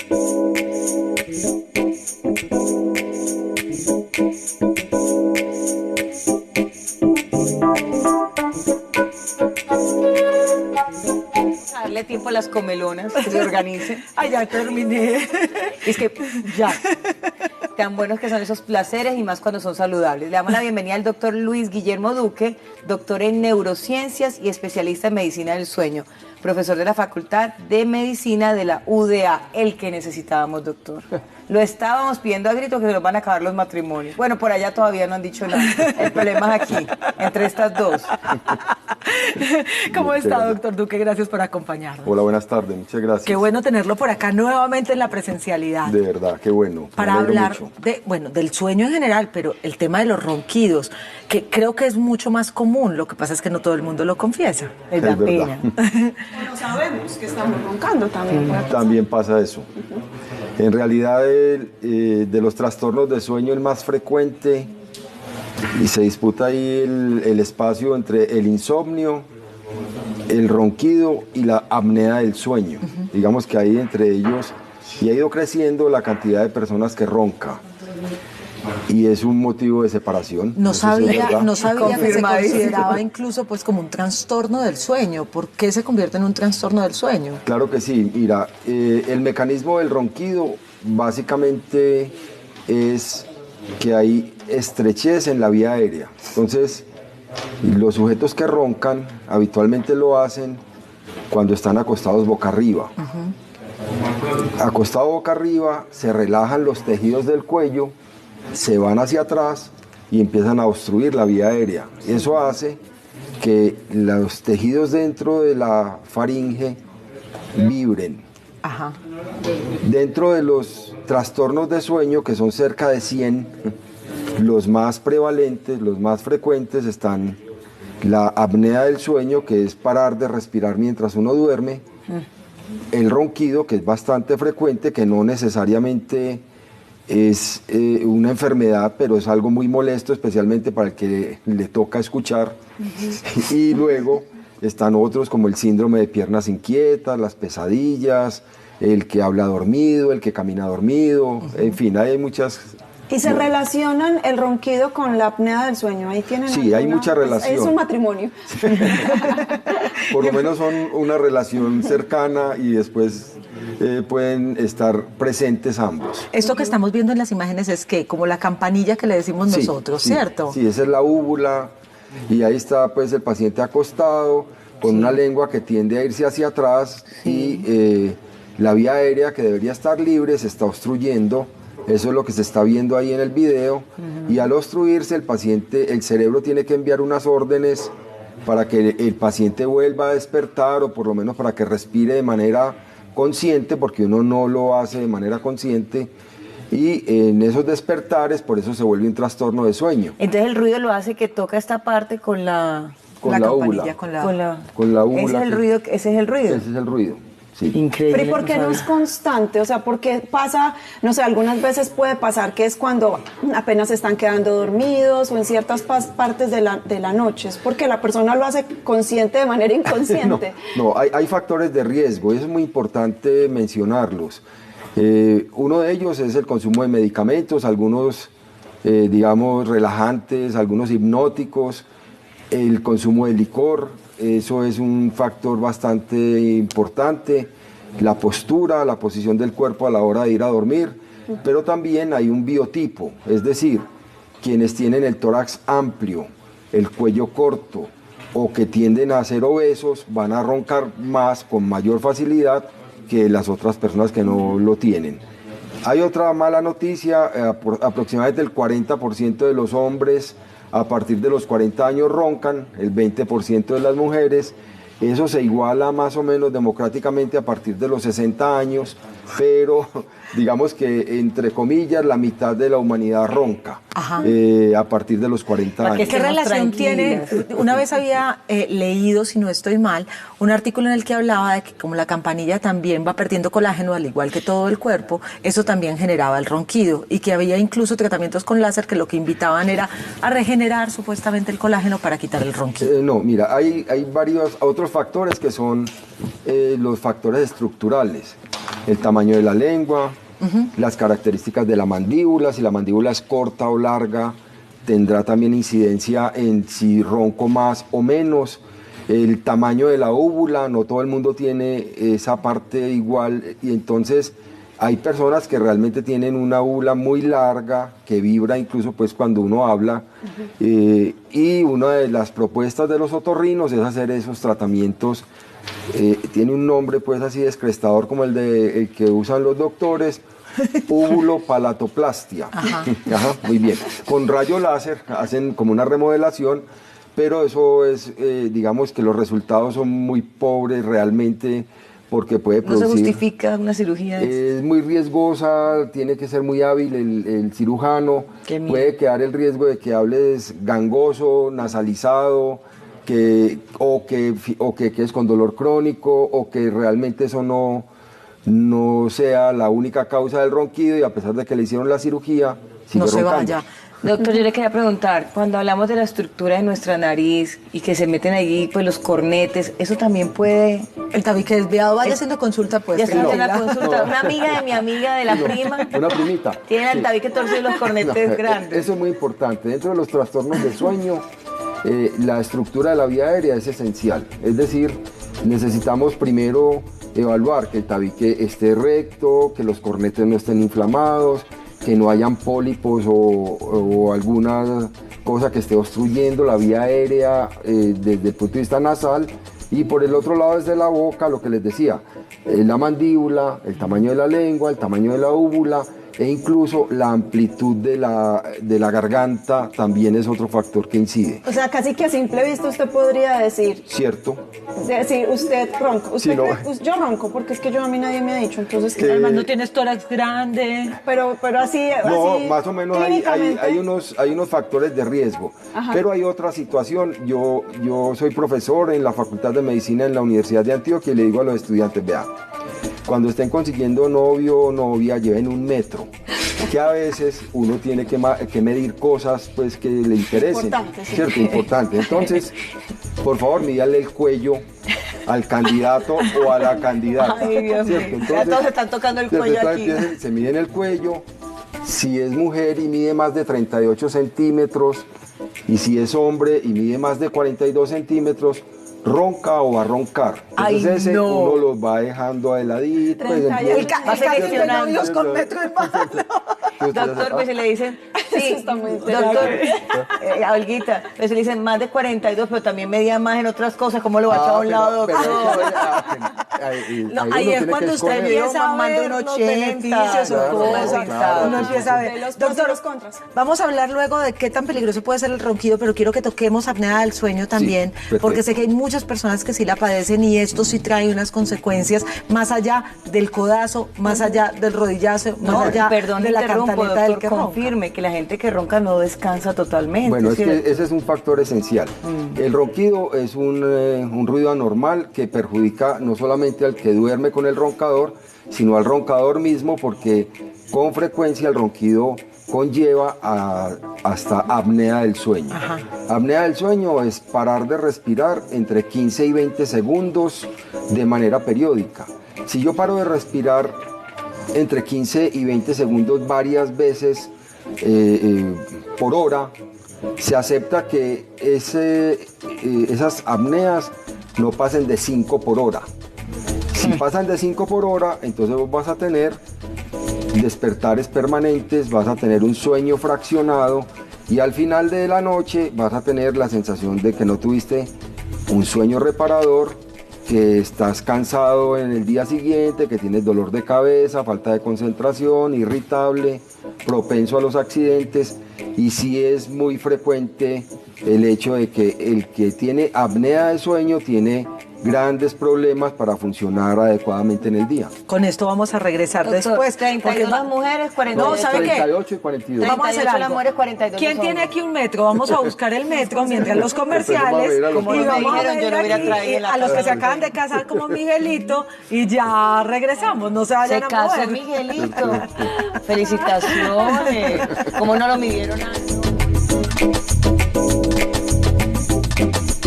Darle tiempo a las comelonas que se organicen. Ay, ya terminé. Es que ya, tan buenos que son esos placeres y más cuando son saludables. Le damos la bienvenida al doctor Luis Guillermo Duque, doctor en neurociencias y especialista en medicina del sueño, profesor de la Facultad de Medicina de la UDA, el que necesitábamos, doctor. Lo estábamos pidiendo a grito que se nos van a acabar los matrimonios. Bueno, por allá todavía no han dicho nada. El problema es aquí, entre estas dos. ¿Cómo está, doctor Duque? Gracias por acompañarnos. Hola, buenas tardes, muchas gracias. Qué bueno tenerlo por acá nuevamente en la presencialidad. De verdad, qué bueno. Para hablar del sueño en general, pero el tema de los ronquidos, que creo que es mucho más común, lo que pasa es que no todo el mundo lo confiesa. Es la pena. Bueno, sabemos que estamos roncando también. También pasa eso. En realidad, de los trastornos de sueño, el más frecuente, y se disputa ahí el espacio entre el insomnio, el ronquido y la apnea del sueño. Digamos que ahí entre ellos, y ha ido creciendo la cantidad de personas que ronca. Y es un motivo de separación. No sabía que se Confirmadísimo. consideraba incluso pues como un trastorno del sueño. ¿Por qué se convierte en un trastorno del sueño? Claro que sí. Mira, el mecanismo del ronquido básicamente es que hay estrechez en la vía aérea. Entonces, los sujetos que roncan habitualmente lo hacen cuando están acostados boca arriba. Acostado boca arriba, se relajan los tejidos del cuello, se van hacia atrás y empiezan a obstruir la vía aérea. Eso hace que los tejidos dentro de la faringe vibren. Ajá. Dentro de los trastornos de sueño, que son cerca de 100, los más prevalentes, los más frecuentes están la apnea del sueño, que es parar de respirar mientras uno duerme, el ronquido, que es bastante frecuente, que no necesariamente es una enfermedad, pero es algo muy molesto, especialmente para el que le toca escuchar. Y luego están otros como el síndrome de piernas inquietas, las pesadillas, el que habla dormido, el que camina dormido, en fin, hay muchas. ¿Y se relacionan el ronquido con la apnea del sueño? Ahí tienen. Sí, hay mucha relación. Es un matrimonio. Por lo menos son una relación cercana y después pueden estar presentes ambos. Esto que estamos viendo en las imágenes es que como la campanilla que le decimos Sí, nosotros, sí, ¿cierto? Sí, esa es la úvula y ahí está pues el paciente acostado con una lengua que tiende a irse hacia atrás y la vía aérea, que debería estar libre, se está obstruyendo. Eso es lo que se está viendo ahí en el video. Y al obstruirse, el cerebro tiene que enviar unas órdenes para que el paciente vuelva a despertar, o por lo menos para que respire de manera consciente, porque uno no lo hace de manera consciente. Y en esos despertares, por eso se vuelve un trastorno de sueño. Entonces el ruido lo hace que toca esta parte con la úvula. Con la úvula. Ese es el ruido. Ese es el ruido. Sí. Increíble. Pero ¿y por qué no es constante? O sea, porque pasa, no sé, algunas veces puede pasar que es cuando apenas están quedando dormidos o en ciertas partes de la noche. Es porque la persona lo hace consciente de manera inconsciente. No, hay factores de riesgo y es muy importante mencionarlos. Uno de ellos es el consumo de medicamentos, algunos, digamos, relajantes, algunos hipnóticos, el consumo de licor. Eso es un factor bastante importante, la postura, la posición del cuerpo a la hora de ir a dormir, pero también hay un biotipo, es decir, quienes tienen el tórax amplio, el cuello corto o que tienden a ser obesos van a roncar más con mayor facilidad que las otras personas que no lo tienen. Hay otra mala noticia, aproximadamente el 40% de los hombres a partir de los 40 años roncan, el 20% de las mujeres. Eso se iguala más o menos democráticamente a partir de los 60 años, pero digamos que, entre comillas, la mitad de la humanidad ronca a partir de los 40 años. ¿Qué relación tiene? Una vez había leído, si no estoy mal, un artículo en el que hablaba de que como la campanilla también va perdiendo colágeno, al igual que todo el cuerpo, eso también generaba el ronquido y que había incluso tratamientos con láser que lo que invitaban era a regenerar supuestamente el colágeno para quitar el ronquido. No, mira, hay varios otros factores que son los factores estructurales. el tamaño de la lengua, las características de la mandíbula, si la mandíbula es corta o larga, tendrá también incidencia en si ronco más o menos. El tamaño de la úvula, no todo el mundo tiene esa parte igual, y entonces hay personas que realmente tienen una úvula muy larga, que vibra incluso pues cuando uno habla, y una de las propuestas de los otorrinos es hacer esos tratamientos. Tiene un nombre pues así descrestador como el que usan los doctores, úvulopalatoplastia. Ajá, muy bien. Con rayo láser hacen como una remodelación, pero eso es, digamos que los resultados son muy pobres realmente, porque puede producir... ¿No se justifica una cirugía? Es muy riesgosa, tiene que ser muy hábil el cirujano, puede quedar el riesgo de que hables gangoso, nasalizado, o que es con dolor crónico, o que realmente eso no sea la única causa del ronquido, y a pesar de que le hicieron la cirugía, sigue no se roncando. vaya. Doctor, yo le quería preguntar, cuando hablamos de la estructura de nuestra nariz y que se meten allí pues los cornetes, ¿eso también puede...? El tabique desviado, vaya haciendo consulta pues. Ya está no. en la consulta. No. Una amiga de mi amiga, de la prima, Una primita. tiene el Sí. tabique torcido y los cornetes grandes. Eso es muy importante. Dentro de los trastornos de sueño, la estructura de la vía aérea es esencial. Es decir, necesitamos primero evaluar que el tabique esté recto, que los cornetes no estén inflamados, que no hayan pólipos o alguna cosa que esté obstruyendo la vía aérea desde el punto de vista nasal. Y por el otro lado, desde la boca, lo que les decía, la mandíbula, el tamaño de la lengua, el tamaño de la úvula, e incluso la amplitud de la garganta también es otro factor que incide. O sea, casi que a simple vista usted podría decir, ¿Cierto? usted ronca, Sí, no. yo ronco, porque es que a mí nadie me ha dicho, entonces, Además no tienes tórax grande. pero así, No, así, más o menos clínicamente. hay unos factores de riesgo. Ajá. Pero hay otra situación. Yo soy profesor en la Facultad de Medicina en la Universidad de Antioquia y le digo a los estudiantes, vea, cuando estén consiguiendo novio o novia, lleven 1 metro. Que a veces uno tiene que medir cosas pues que le interesen. Importante, sí. ¿Cierto? Importante. Entonces, por favor, mídale el cuello al candidato o a la candidata. Ay, Dios mío. ¿Cierto? Ya todos se están tocando el ¿cierto? cuello Entonces aquí. se miden el cuello. Si es mujer y mide más de 38 centímetros, y si es hombre y mide más de 42 centímetros, ronca o va a roncar. Ay, Entonces ese no. uno los va dejando a heladito. pues, 38. empieza- Va seleccionando. novios con metro de mano. Doctor, pues se le dicen, sí, Eso está muy doctor, Olguita, pues se le dicen más de 42, pero también medía más en otras cosas, ¿cómo lo va a echar a un lado, doctor? No, ahí es cuando usted empieza a ver los 80, beneficios o claro, cosas. claro. Uno empieza a De ver. los pros y Doctor, los contras. vamos a hablar luego de qué tan peligroso puede ser el ronquido, pero quiero que toquemos apnea del sueño también, perfecto. porque sé que hay muchas personas que sí la padecen y esto sí trae unas consecuencias más allá del codazo, más allá del rodillazo, más No, allá perdón, de la interrumpo, cantaleta del doctor, que ronca. confirme que la gente que ronca no descansa totalmente. Bueno, es ¿cierto? que ese es un factor esencial. El ronquido es un ruido anormal que perjudica no solamente al que duerme con el roncador, sino al roncador mismo, porque con frecuencia el ronquido conlleva hasta apnea del sueño. Ajá. Apnea del sueño es parar de respirar entre 15 y 20 segundos de manera periódica. Si yo paro de respirar entre 15 y 20 segundos varias veces por hora, se acepta que esas apneas no pasen de 5 por hora. Si pasan de 5 por hora, entonces vos vas a tener despertares permanentes, vas a tener un sueño fraccionado y al final de la noche vas a tener la sensación de que no tuviste un sueño reparador, que estás cansado en el día siguiente, que tienes dolor de cabeza, falta de concentración, irritable, propenso a los accidentes, y sí es muy frecuente el hecho de que el que tiene apnea de sueño tiene grandes problemas para funcionar adecuadamente en el día. Con esto vamos a regresar Doctor, después. 32 las mujeres, 42. No, ¿sabe qué? 38 y 42. Vamos a hacer 38 algo. las mujeres, 42 ¿Quién los tiene hombres. aquí un metro? Vamos a buscar el metro mientras los comerciales. Empezamos a ver a los y Como no me vamos a dijeron, yo ver lo hubiera aquí traído en la a los que casa. se acaban de casar como Miguelito y ya regresamos. No se vayan Se a casó mover. Miguelito. Felicitaciones. ¿Cómo no lo midieron antes?